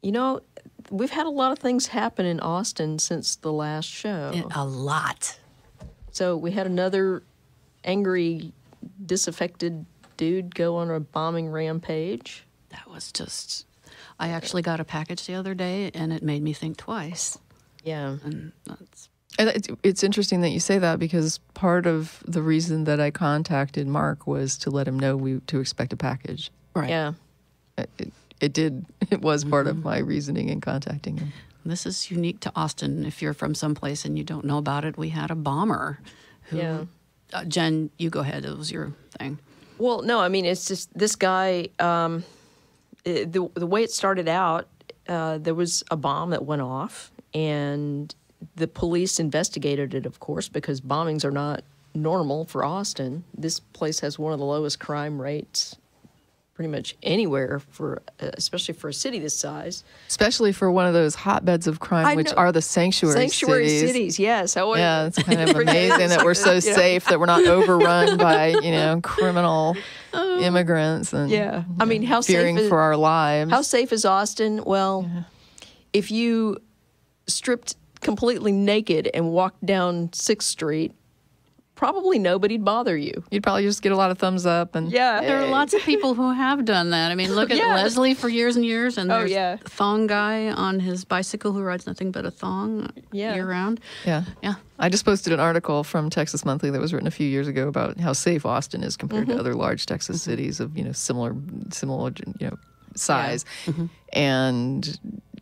You know, we've had a lot of things happen in Austin since the last show. A lot. So we had another angry, disaffected dude go on a bombing rampage. That was just... I actually got a package the other day, and it made me think twice. Yeah. And that's... It's interesting that you say that, because part of the reason that I contacted Mark was to let him know to expect a package. Right. Yeah. It was part of my reasoning in contacting him. This is unique to Austin. If you're from someplace and you don't know about it, we had a bomber who... Yeah. Jen, you go ahead. It was your thing. Well, no, I mean, it's just this guy, the way it started out, there was a bomb that went off, and the police investigated it, of course, because bombings are not normal for Austin. This place has one of the lowest crime rates pretty much anywhere, especially for a city this size. Especially for one of those hotbeds of crime, which are the sanctuary cities. Yes. Yeah, it's kind of amazing that we're so safe, that we're not overrun by, criminal immigrants and I mean, how fearing safe for our lives. How safe is Austin? Well, if you stripped completely naked and walked down 6th Street, probably nobody'd bother you. You'd probably just get a lot of thumbs up. And there are lots of people who have done that. I mean, look at Leslie for years and years, and there's thong guy on his bicycle who rides nothing but a thong year-round. Yeah. I just posted an article from Texas Monthly that was written a few years ago about how safe Austin is compared to other large Texas cities of similar size, and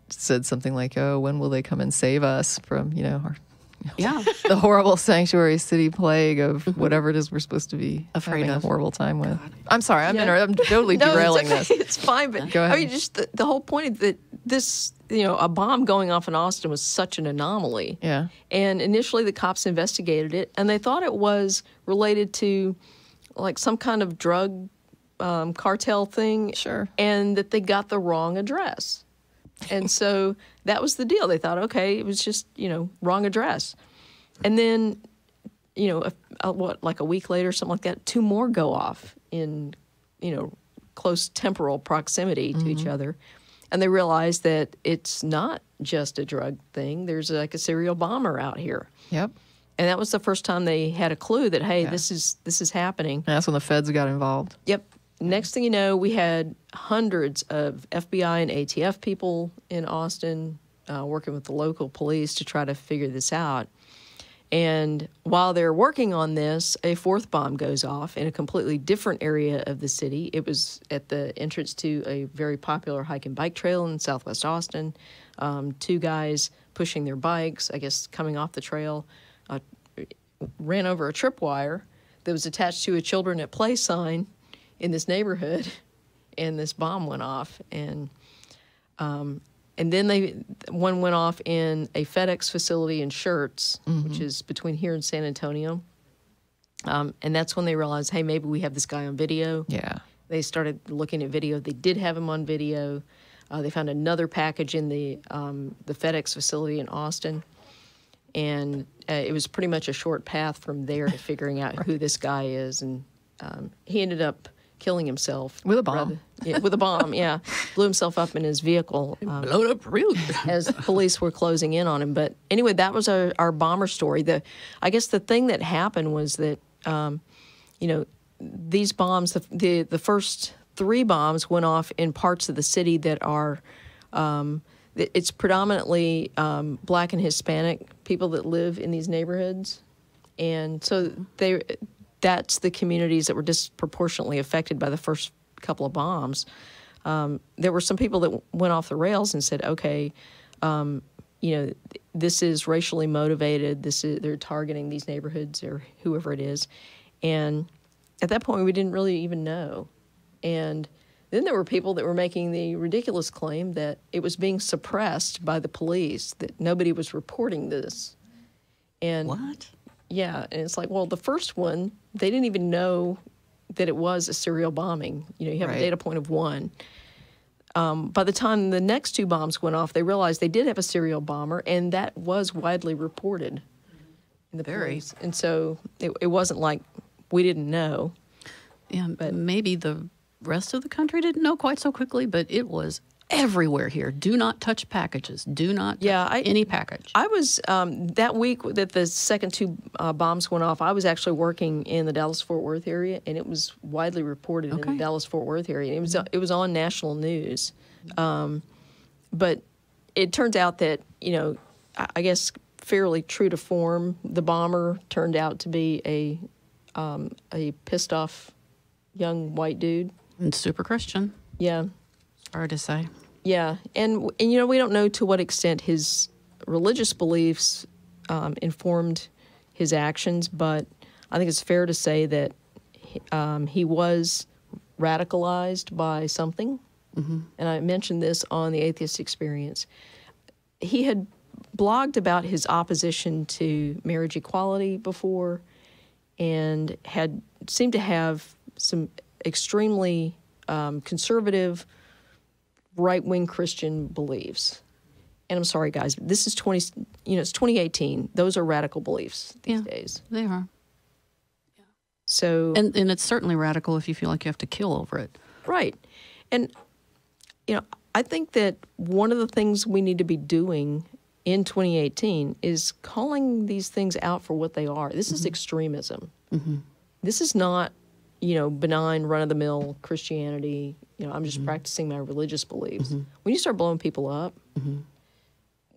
said something like, "Oh, when will they come and save us from the horrible sanctuary city plague of whatever it is we're supposed to be having a horrible time with." I'm sorry, I'm totally derailing it's okay. this. It's fine, but go ahead. I mean, just the whole point is that this, a bomb going off in Austin was such an anomaly. Yeah. And initially the cops investigated it, and they thought it was related to like some kind of drug cartel thing. Sure. And that they got the wrong address. And so that was the deal. They thought, okay, it was just, wrong address. And then, like a week later, something like that, 2 more go off in, close temporal proximity to each other. And they realized that it's not just a drug thing. There's like a serial bomber out here. Yep. And that was the first time they had a clue that, hey, this is happening. And that's when the feds got involved. Yep. Next thing you know, we had hundreds of FBI and ATF people in Austin working with the local police to try to figure this out. And while they're working on this, a 4th bomb goes off in a completely different area of the city. It was at the entrance to a very popular hike and bike trail in southwest Austin. 2 guys pushing their bikes, I guess coming off the trail, ran over a tripwire that was attached to a children at play sign in this neighborhood, and this bomb went off. And then one went off in a FedEx facility in Schertz, which is between here and San Antonio. And that's when they realized, hey, maybe we have this guy on video. Yeah. They started looking at video. They did have him on video. They found another package in the FedEx facility in Austin. And it was pretty much a short path from there to figuring out who this guy is. And he ended up killing himself. With a bomb. With a bomb, yeah. Blew himself up in his vehicle. Blowed up real good. As police were closing in on him. But anyway, that was our bomber story. I guess the thing that happened was that, these bombs, the first 3 bombs went off in parts of the city that are, it's predominantly Black and Hispanic people that live in these neighborhoods. And so that's the communities that were disproportionately affected by the first couple of bombs. There were some people that went off the rails and said, okay, this is racially motivated. They're targeting these neighborhoods or whoever it is. And at that point, we didn't really even know. And then there were people that were making the ridiculous claim that it was being suppressed by the police, that nobody was reporting this. And what? Yeah, and it's like, well, the first one, they didn't even know that it was a serial bombing. You have a data point of 1. By the time the next 2 bombs went off, they realized they did have a serial bomber, and that was widely reported in the police. And so it wasn't like we didn't know. Yeah, but maybe the rest of the country didn't know quite so quickly, but it was everywhere here. Do not touch packages. Do not touch any package. I was, that week that the second two bombs went off, I was actually working in the Dallas-Fort Worth area, and it was widely reported in the Dallas-Fort Worth area. And it was on national news. But it turns out that, you know, I guess fairly true to form, the bomber turned out to be a pissed off young white dude. And super Christian. Yeah. Hard to say. Yeah, and you know, we don't know to what extent his religious beliefs informed his actions, but I think it's fair to say that he was radicalized by something. Mm-hmm. And I mentioned this on the Atheist Experience. He had blogged about his opposition to marriage equality before, and had seemed to have some extremely conservative, right-wing Christian beliefs. And I'm sorry, guys, this is it's 2018. Those are radical beliefs these days. They are. Yeah. So, and it's certainly radical if you feel like you have to kill over it. Right. And, you know, I think that one of the things we need to be doing in 2018 is calling these things out for what they are. This is extremism. Mm-hmm. This is not, you know, benign, run-of-the-mill Christianity. You know, I'm just practicing my religious beliefs. Mm-hmm. When you start blowing people up,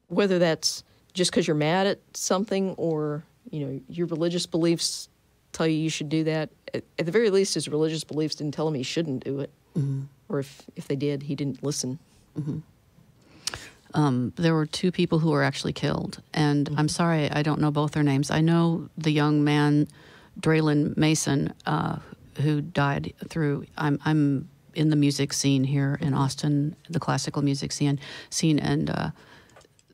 whether that's just because you're mad at something or, you know, your religious beliefs tell you should do that, at the very least his religious beliefs didn't tell him he shouldn't do it. Mm-hmm. Or if they did, he didn't listen. Mm-hmm. There were two people who were actually killed. And I'm sorry, I don't know both their names. I know the young man, Draylon Mason, who died through, I'm in the music scene here in Austin, the classical music scene, and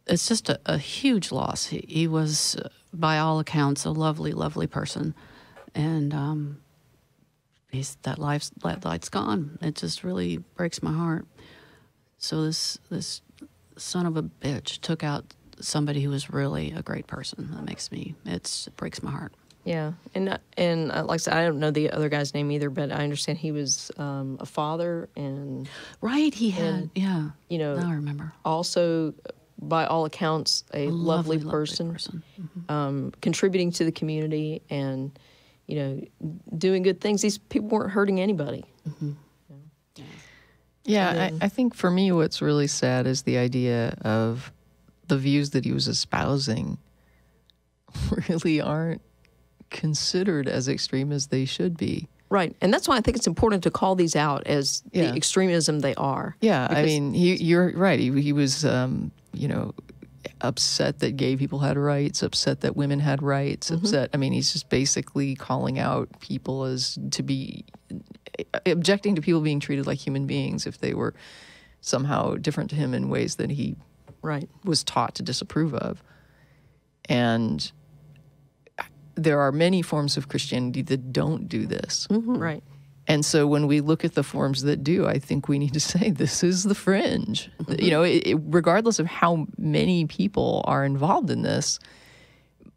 it's just a huge loss. He was, by all accounts, a lovely, lovely person, and that light's gone. It just really breaks my heart. So this son of a bitch took out somebody who was really a great person. It breaks my heart. Yeah, and like I said, I don't know the other guy's name either, but I understand he was a father and you know, now I remember. Also, by all accounts, a lovely person. Mm-hmm. Contributing to the community and, you know, doing good things. These people weren't hurting anybody. Mm-hmm. Yeah, I think for me, what's really sad is the idea of the views that he was espousing really aren't considered as extreme as they should be. Right. And that's why I think it's important to call these out as the extremism they are. Yeah. I mean, you're right. He was, you know, upset that gay people had rights, upset that women had rights, upset. I mean, he's just basically calling out people as to be objecting to people being treated like human beings if they were somehow different to him in ways that he was taught to disapprove of. And there are many forms of Christianity that don't do this. Mm-hmm. Right. And so when we look at the forms that do, I think we need to say this is the fringe. Mm-hmm. You know, regardless of how many people are involved in this,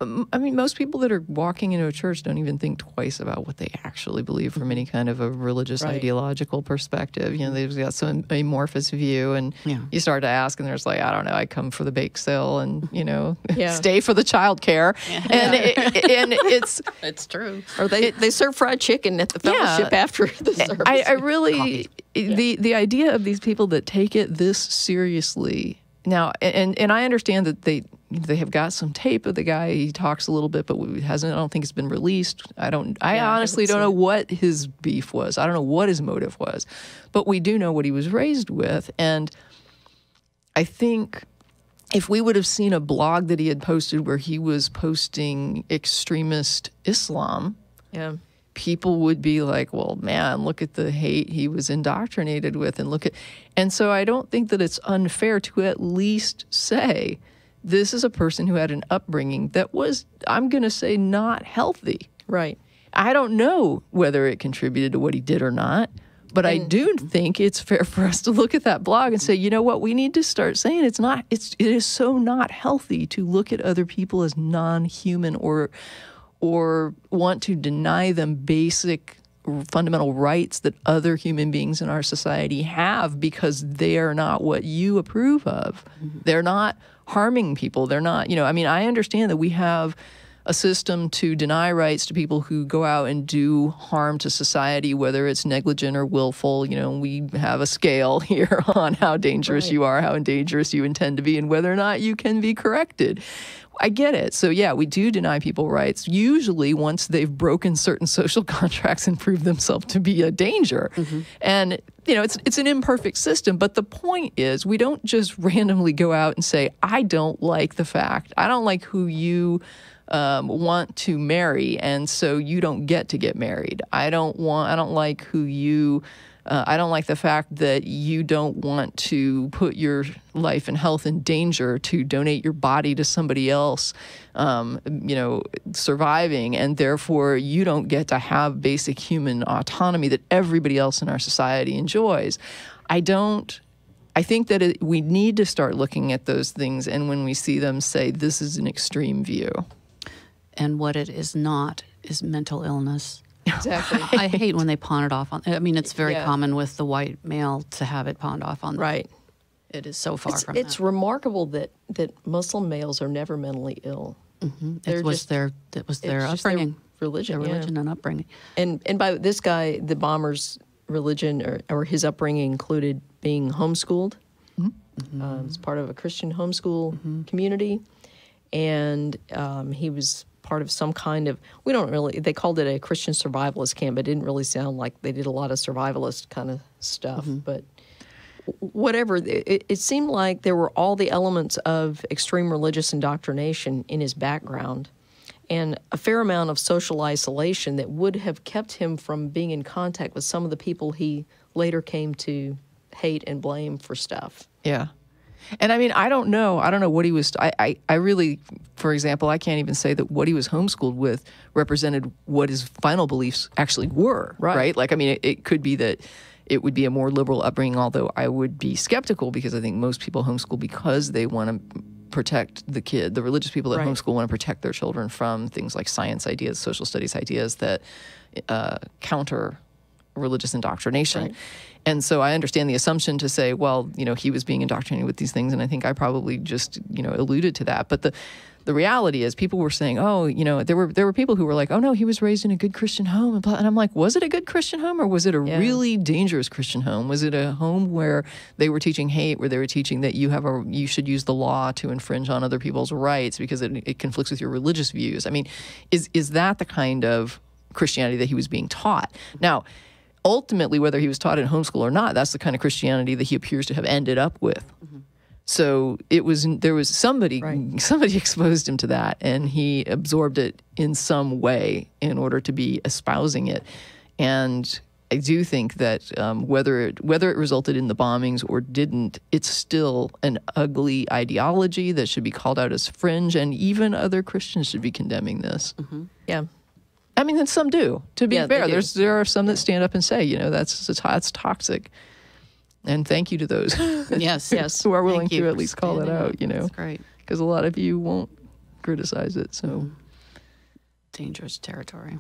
I mean, most people that are walking into a church don't even think twice about what they actually believe from any kind of a religious ideological perspective. You know, they've got some amorphous view, and you start to ask, and there's like, I don't know, I come for the bake sale and, you know, stay for the child care. And it's true. Or they serve fried chicken at the fellowship after the service. I really, the idea of these people that take it this seriously now, and I understand that they have got some tape of the guy. He talks a little bit, but I don't think it's been released. I honestly don't know what his beef was. I don't know what his motive was, but we do know what he was raised with. And I think if we would have seen a blog that he had posted where he was posting extremist Islam, people would be like, well, man, look at the hate he was indoctrinated with, and so I don't think that it's unfair to at least say, this is a person who had an upbringing that was, I'm going to say, not healthy. Right. I don't know whether it contributed to what he did or not, but I do think it's fair for us to look at that blog and say, you know what, we need to start saying it is so not healthy to look at other people as non-human or want to deny them basic fundamental rights that other human beings in our society have because they are not what you approve of. They're not harming people. They're not, I mean, I understand that we have a system to deny rights to people who go out and do harm to society, whether it's negligent or willful. We have a scale here on how dangerous you are, how dangerous you intend to be, and whether or not you can be corrected. I get it. So yeah, we do deny people rights, usually once they've broken certain social contracts and proved themselves to be a danger. And it's an imperfect system, but the point is we don't just randomly go out and say, I don't like who you want to marry, and so you don't get to get married. I don't like who you I don't like the fact that you don't want to put your life and health in danger to donate your body to somebody else, surviving, and therefore you don't get to have basic human autonomy that everybody else in our society enjoys. I think that we need to start looking at those things, and when we see them, say, this is an extreme view. And what it is not is mental illness. Exactly. I hate when they pawn it off on. I mean, it's very common with the white male to have it pawned off on. Right. It is so far from It's remarkable that Muslim males are never mentally ill. It was their upbringing, religion, and upbringing. And by this guy, the bomber's religion or his upbringing included being homeschooled. It's part of a Christian homeschool community, and he was part of some kind of, they called it a Christian survivalist camp, but it didn't really sound like they did a lot of survivalist kind of stuff. But whatever, it seemed like there were all the elements of extreme religious indoctrination in his background and a fair amount of social isolation that would have kept him from being in contact with some of the people he later came to hate and blame for stuff. Yeah. And I mean, I don't know what he was, I really, for example, I can't even say that what he was homeschooled with represented what his final beliefs actually were, right? Like, I mean, it could be that it would be a more liberal upbringing, although I would be skeptical because I think most people homeschool because they want to protect the kid. The religious people that homeschool want to protect their children from things like science ideas, social studies ideas that counter religious indoctrination. And so I understand the assumption to say, well, he was being indoctrinated with these things, and I think I probably just, alluded to that. But the reality is people were saying, there were people who were like, oh no, he was raised in a good Christian home. And I'm like, was it a good Christian home or was it a really dangerous Christian home? Was it a home where they were teaching hate, where they were teaching that you should use the law to infringe on other people's rights because it conflicts with your religious views? I mean, is that the kind of Christianity that he was being taught? Now, ultimately, whether he was taught in homeschool or not, that's the kind of Christianity that he appears to have ended up with. So there was somebody exposed him to that, and he absorbed it in some way in order to be espousing it. And I do think that whether it resulted in the bombings or didn't, it's still an ugly ideology that should be called out as fringe, and even other Christians should be condemning this. Yeah. I mean, and some do. To be fair, there are some that stand up and say, that's toxic. And thank you to those, who are willing to at least call that out. That's great, because a lot of you won't criticize it. So dangerous territory.